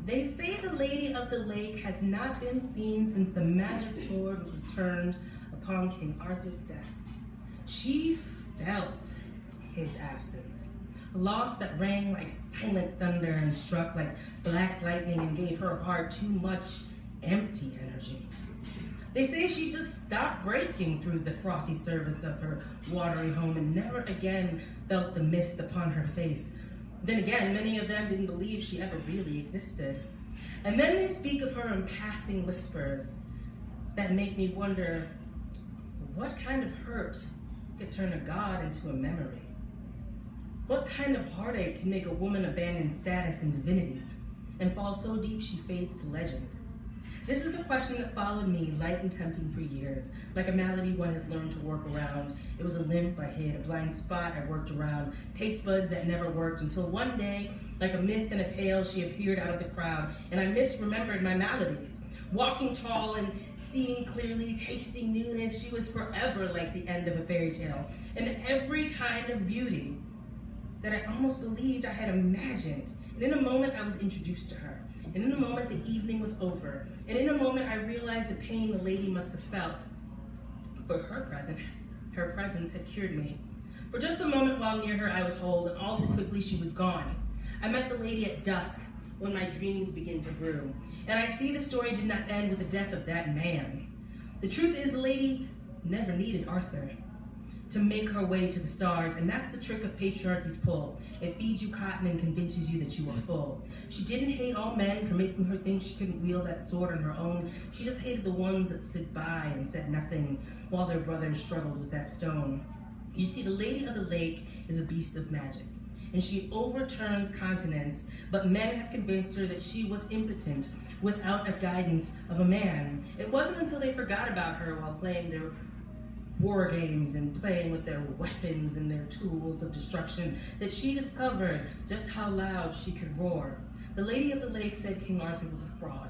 They say the Lady of the Lake has not been seen since the magic sword was returned upon King Arthur's death. She felt his absence, a loss that rang like silent thunder and struck like black lightning and gave her heart too much empty energy. They say she just stopped breaking through the frothy surface of her watery home and never again felt the mist upon her face. Then again, many of them didn't believe she ever really existed. And then they speak of her in passing whispers that make me wonder, what kind of hurt could turn a god into a memory? What kind of heartache can make a woman abandon status and divinity and fall so deep she fades to legend? This is the question that followed me, light and tempting for years. Like a malady one has learned to work around. It was a limp I hid, a blind spot I worked around, taste buds that never worked, until one day, like a myth and a tale, she appeared out of the crowd, and I misremembered my maladies. Walking tall and seeing clearly, tasting newness, she was forever like the end of a fairy tale, and every kind of beauty that I almost believed I had imagined. And in a moment, I was introduced to her. And in a moment, the evening was over. And in a moment, I realized the pain the lady must have felt. For her presence had cured me. For just a moment while near her, I was whole, and all too quickly she was gone. I met the lady at dusk, when my dreams began to brew. And I see the story did not end with the death of that man. The truth is, the lady never needed Arthur to make her way to the stars, and that's the trick of patriarchy's pull. It feeds you cotton and convinces you that you are full. She didn't hate all men for making her think she couldn't wield that sword on her own. She just hated the ones that stood by and said nothing while their brothers struggled with that stone. You see, the Lady of the Lake is a beast of magic, and she overturns continents, but men have convinced her that she was impotent without a guidance of a man. It wasn't until they forgot about her while playing their war games and playing with their weapons and their tools of destruction that she discovered just how loud she could roar. The Lady of the Lake said King Arthur was a fraud.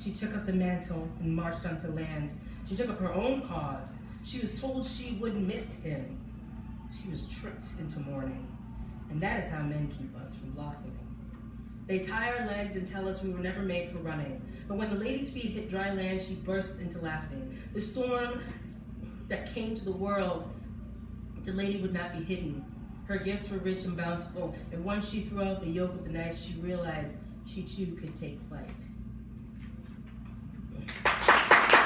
She took up the mantle and marched onto land. She took up her own cause. She was told she would miss him. She was tricked into mourning. And that is how men keep us from blossoming. They tie our legs and tell us we were never made for running. But when the lady's feet hit dry land, she burst into laughing. The storm that came to the world, the lady would not be hidden. Her gifts were rich and bountiful, and once she threw out the yoke of the night, she realized she too could take flight.